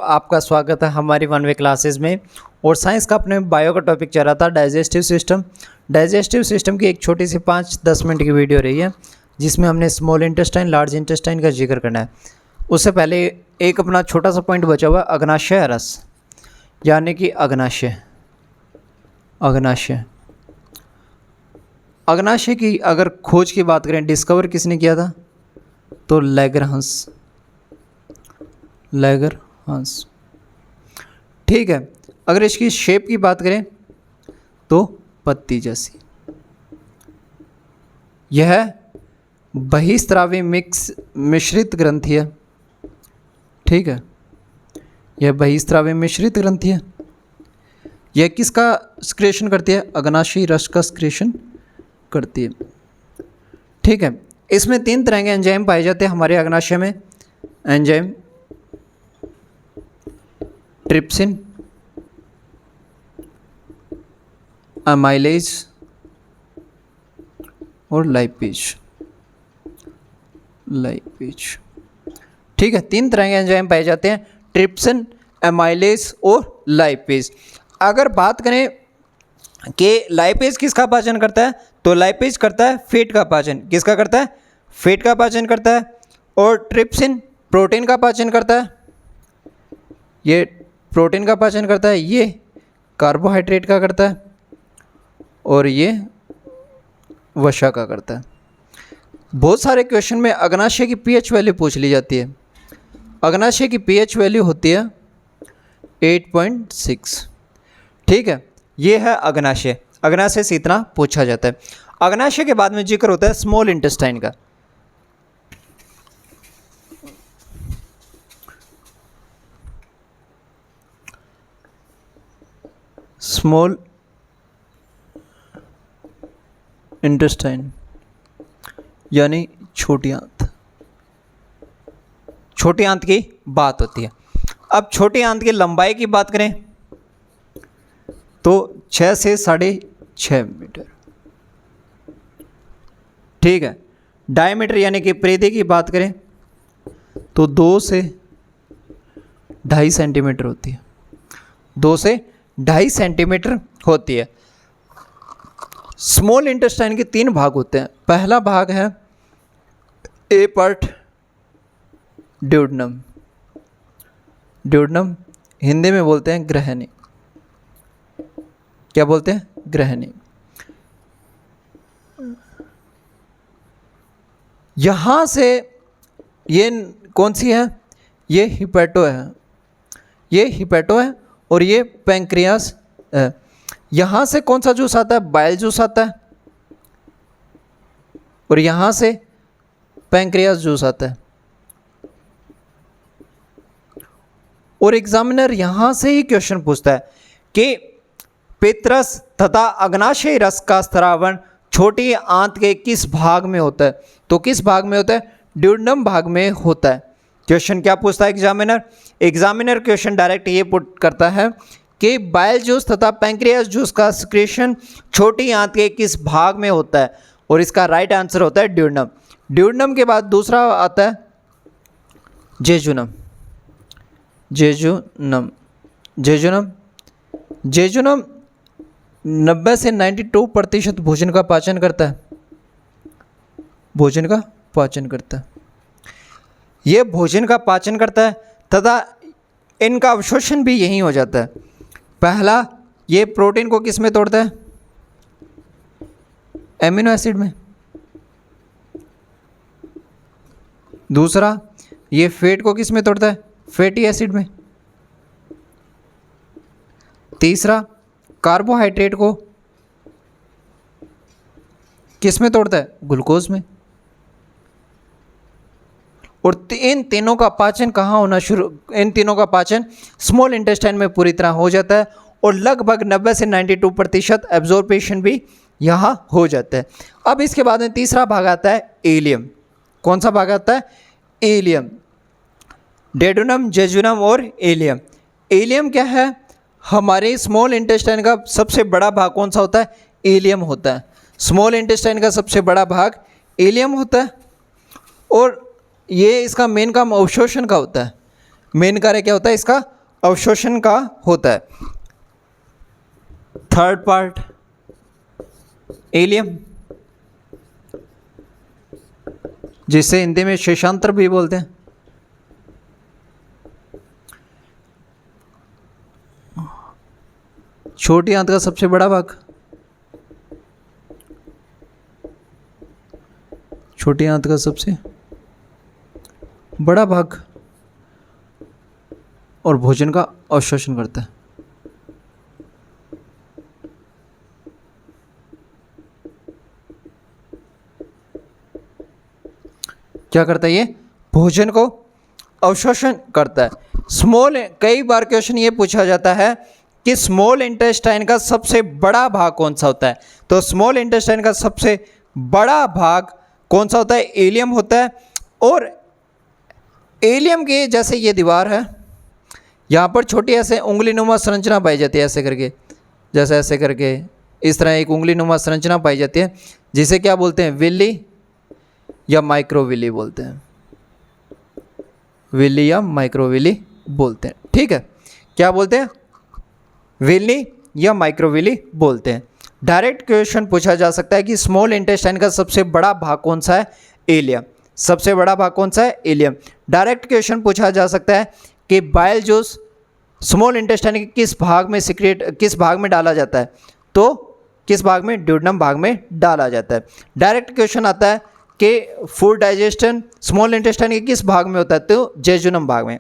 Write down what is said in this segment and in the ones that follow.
आपका स्वागत है हमारी 1 वे क्लासेस में। और साइंस का अपने बायो का टॉपिक चल रहा था डाइजेस्टिव सिस्टम। डाइजेस्टिव सिस्टम की एक छोटी सी 5-10 मिनट की वीडियो रही है जिसमें हमने स्मॉल इंटेस्टाइन लार्ज इंटेस्टाइन का जिक्र करना है। उससे पहले एक अपना छोटा सा पॉइंट बचा हुआ है अग्नाशय रस, यानी कि अग्नाशय। अग्नाशय की अगर खोज की बात करें, डिस्कवर किसने किया था? तो लैग्रहंस। ठीक है। अगर इसकी शेप की बात करें तो पत्ती जैसी। यह बहिस्रावी मिश्रित ग्रंथि है। ठीक है, यह बहिस्रावी मिश्रित ग्रंथि है। यह किसका सक्रेशन करती है? अग्नाशयी रस का सक्रेशन करती है। ठीक है, इसमें 3 तरह के एंजाइम पाए जाते हैं हमारे अग्नाशय में। एंजाइम ट्रिप्सिन, अमाइलेज और लाइपेज। ठीक है, 3 तरह के एंजाइम पाए जाते हैं, ट्रिप्सिन, अमाइलेज और लाइपेज। अगर बात करें कि लाइपेज किसका पाचन करता है, तो लाइपेज करता है फैट का पाचन। किसका करता है? फैट का पाचन करता है। और ट्रिप्सिन प्रोटीन का पाचन करता है। ये प्रोटीन का पाचन करता है, ये कार्बोहाइड्रेट का करता है और ये वसा का करता है। बहुत सारे क्वेश्चन में अग्नाशय की पीएच वैल्यू पूछ ली जाती है। अग्नाशय की पीएच वैल्यू होती है 8.6। ठीक है, ये है अग्नाशय। अग्नाशय से इतना पूछा जाता है। अग्नाशय के बाद में जिक्र होता है स्मॉल इंटेस्टाइन का। स्मॉल इंटेस्टाइन यानी छोटी आंत। छोटी आंत की बात होती है। अब छोटी आंत की लंबाई की बात करें तो 6 से 6.5 मीटर। ठीक है, डायमीटर यानी कि परिधि की बात करें तो 2 से 2.5 सेंटीमीटर होती है। 2 से 2.5 सेंटीमीटर होती है। स्मॉल इंटेस्टाइन के 3 भाग होते हैं। पहला भाग है ए पार्ट, ड्यूडनम। ड्यूडनम हिंदी में बोलते हैं ग्रहणी। क्या बोलते हैं? ग्रहणी। यहां से ये कौन सी है? ये हिपैटो है। ये हिपैटो है और ये पैंक्रियास है। यहाँ से कौन सा जूस आता है? बाइल जूस आता है। और यहाँ से पैंक्रियास जूस आता है। और एग्जामिनर यहाँ से ही क्वेश्चन पूछता है कि पित्तरस तथा अग्नाशयी रस का स्रावण छोटी आंत के किस भाग में होता है? तो किस भाग में होता है? ड्यूडनम भाग में होता है। क्वेश्चन क्या पूछता है एग्जामिनर? एग्जामिनर क्वेश्चन डायरेक्ट ये पुट करता है कि बाइल जूस तथा पैंक्रियास जूस का सक्रेशन छोटी आंत के किस भाग में होता है? और इसका राइट आंसर होता है ड्यूडनम। ड्यूडनम के बाद दूसरा आता है जेजुनम। जेजुनम 90 से 92% भोजन का पाचन करता है। ये भोजन का पाचन करता है तथा इनका अवशोषण भी यहीं हो जाता है। पहला, ये प्रोटीन को किस में तोड़ता है? एमिनो एसिड में। दूसरा, ये फैट को किस में तोड़ता है? फैटी एसिड में। तीसरा, कार्बोहाइड्रेट को किस में तोड़ता है? ग्लूकोज में। और इन तीनों का पाचन कहाँ होना शुरू? इन तीनों का पाचन स्मॉल इंटेस्टाइन में पूरी तरह हो जाता है और लगभग 90 से 92% एब्जॉर्प्शन भी यहाँ हो जाता है। अब इसके बाद में तीसरा भाग आता है एलियम। कौन सा भाग आता है? एलियम। डेडुनम, जेजुनम और एलियम। एलियम क्या है? हमारे स्मॉल इंटेस्टाइन का सबसे बड़ा भाग कौन सा होता है? एलियम होता है। स्मॉल इंटेस्टाइन का सबसे बड़ा भाग एलियम होता है और ये इसका मेन काम अवशोषण का होता है। मेन कार्य क्या होता है इसका? अवशोषण का होता है। थर्ड पार्ट इलियम, जिसे हिंदी में शेषांत्र भी बोलते हैं। छोटी आंत का सबसे बड़ा भाग, छोटी आंत का सबसे बड़ा भाग और भोजन का अवशोषण करता है। क्या करता है ये? भोजन को अवशोषण करता है। स्मॉल, कई बार क्वेश्चन ये पूछा जाता है कि स्मॉल इंटेस्टाइन का सबसे बड़ा भाग कौन सा होता है? तो स्मॉल इंटेस्टाइन का सबसे बड़ा भाग कौन सा होता है? इलियम होता है। और इलियम के जैसे ये दीवार है, यहाँ पर छोटी ऐसे उंगली नुमा संरचना पाई जाती है, ऐसे करके, जैसे ऐसे करके इस तरह एक उंगली नुमा संरचना पाई जाती है, जिसे क्या बोलते हैं? विल्ली या माइक्रोविली बोलते हैं। विल्ली या माइक्रोविली बोलते हैं। ठीक है, क्या बोलते हैं? विल्ली या माइक्रोविली बोलते हैं। डायरेक्ट क्वेश्चन पूछा जा सकता है कि स्मॉल इंटेस्टाइन का सबसे बड़ा भाग कौन सा है? इलियम। सबसे बड़ा भाग कौन सा है? इलियम। डायरेक्ट क्वेश्चन पूछा जा सकता है कि बाइल जूस स्मॉल इंटेस्टाइन के किस भाग में किस भाग में डाला जाता है? तो किस भाग में? ड्यूडेनम भाग में डाला जाता है। डायरेक्ट क्वेश्चन आता है कि फूड डाइजेशन स्मॉल इंटेस्टाइन के किस भाग में होता है? तो जेजुनम भाग में।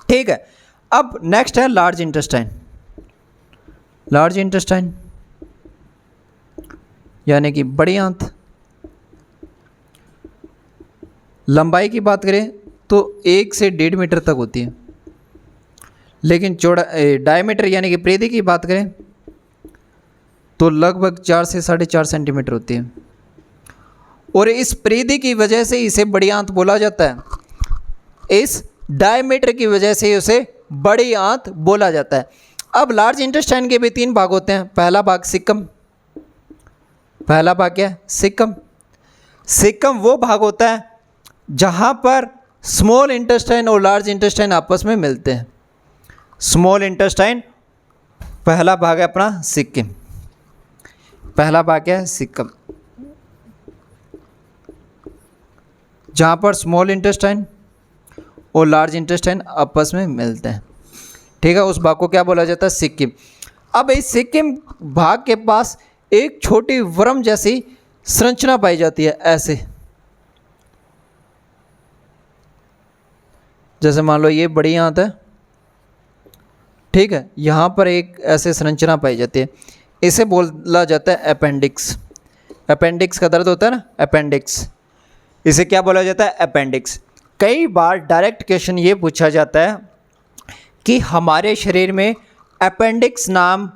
ठीक है, अब नेक्स्ट है लार्ज इंटेस्टाइन। लार्ज इंटेस्टाइन यानी कि बड़ी आंत। लंबाई की बात करें तो 1 से 1.5 मीटर तक होती है, लेकिन डायमीटर यानी कि परिधि की बात करें तो लगभग 4 से 4.5 सेंटीमीटर होती है। और इस परिधि की वजह से इसे बड़ी आंत बोला जाता है। इस डायमीटर की वजह से उसे बड़ी आंत बोला जाता है। अब लार्ज इंटेस्टाइन के भी 3 भाग होते हैं। पहला भाग सिक्कम। पहला भाग क्या है? सिक्कम। सिक्कम वो भाग होता है जहां पर स्मॉल इंटेस्टाइन और लार्ज इंटेस्टाइन आपस में मिलते हैं। स्मॉल इंटेस्टाइन पहला भाग है अपना सिक्किम। पहला भाग क्या है? सिक्कम, जहां पर स्मॉल इंटेस्टाइन और लार्ज इंटेस्टाइन आपस में मिलते हैं। ठीक है, उस भाग को क्या बोला जाता है? सिक्किम। अब इस सिक्किम भाग के पास एक छोटी वर्म जैसी संरचना पाई जाती है, ऐसे। जैसे मान लो ये बड़ी आंत है, ठीक है, यहाँ पर एक ऐसे संरचना पाई जाती है, इसे बोला जाता है अपेंडिक्स। अपेंडिक्स का दर्द होता है ना, अपेंडिक्स, इसे क्या बोला जाता है? अपेंडिक्स। कई बार डायरेक्ट क्वेश्चन ये पूछा जाता है कि हमारे शरीर में अपेंडिक्स नाम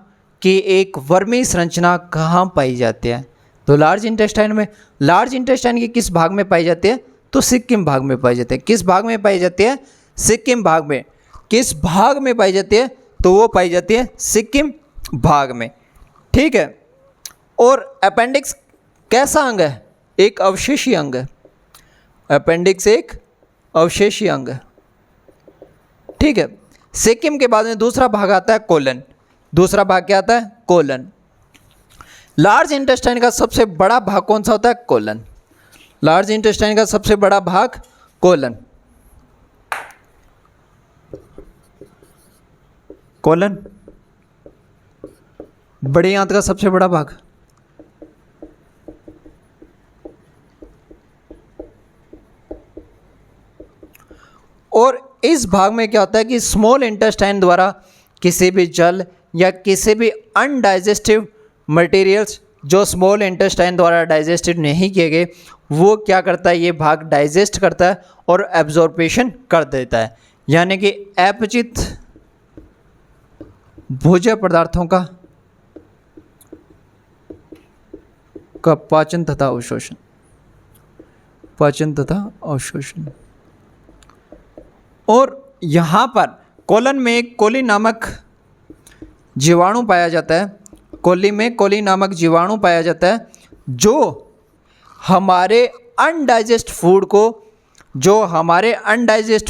की एक वर्मी संरचना कहाँ पाई जाती है? तो लार्ज इंटेस्टाइन में। लार्ज इंटेस्टाइन की किस भाग में पाई जाती है? तो सिक्किम भाग में पाई जाती है। किस भाग में पाई जाती है? सिक्किम भाग में। किस भाग में पाई जाती है? तो वो पाई जाती है सिक्किम भाग में। ठीक है, और अपेंडिक्स कैसा अंग है? एक अवशेषी अंग है। अपेंडिक्स एक अवशेषी अंग है। ठीक है, सिक्किम के बाद में दूसरा भाग आता है कोलन। दूसरा भाग क्या आता है? कोलन। लार्ज इंटेस्टाइन का सबसे बड़ा भाग कौन सा होता है? कोलन। लार्ज इंटेस्टाइन का सबसे बड़ा भाग कोलन। कोलन बड़ी आंत का सबसे बड़ा भाग। और इस भाग में क्या होता है कि स्मॉल इंटेस्टाइन द्वारा किसी भी जल या किसी भी अनडाइजेस्टिव मटेरियल्स जो स्मॉल इंटेस्टाइन द्वारा डाइजेस्टेड नहीं किए गए, वो क्या करता है? ये भाग डाइजेस्ट करता है और एब्जॉर्प्शन कर देता है, यानी कि अपचित भोज्य पदार्थों का पाचन तथा अवशोषण। पाचन तथा अवशोषण। और यहाँ पर कोलन में एक कोली नामक जीवाणु पाया जाता है। कोली में कोली नामक जीवाणु पाया जाता है जो हमारे अनडाइजेस्ट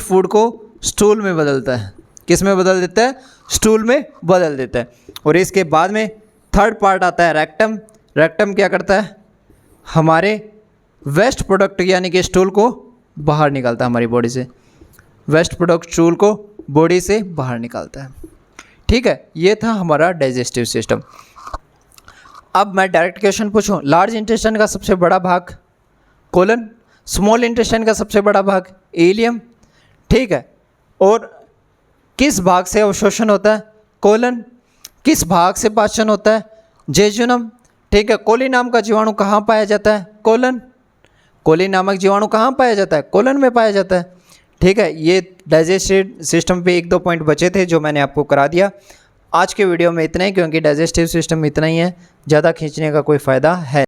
फूड को स्टूल में बदलता है। किस में बदल देता है? स्टूल में बदल देता है। और इसके बाद में थर्ड पार्ट आता है रेक्टम। रेक्टम क्या करता है? हमारे वेस्ट प्रोडक्ट यानी कि स्टूल को बाहर निकालता है हमारी बॉडी से। वेस्ट प्रोडक्ट स्टूल को बॉडी से बाहर निकालता है। ठीक है, ये था हमारा डाइजेस्टिव सिस्टम। अब मैं डायरेक्ट क्वेश्चन पूछूं, लार्ज इंटेस्टाइन का सबसे बड़ा भाग कोलन, स्मॉल इंटेस्टाइन का सबसे बड़ा भाग इलियम। ठीक है, और किस भाग से अवशोषण होता है? कोलन। किस भाग से पाचन होता है? जेजुनम। ठीक है, कोली नाम का जीवाणु कहाँ पाया जाता है? कोलन। कोली नामक जीवाणु कहाँ पाया जाता है? कोलन में पाया जाता है। ठीक है, ये डाइजेस्टिव सिस्टम पे 1-2 पॉइंट बचे थे जो मैंने आपको करा दिया। आज के वीडियो में इतना ही, क्योंकि डाइजेस्टिव सिस्टम इतना ही है, ज़्यादा खींचने का कोई फ़ायदा है।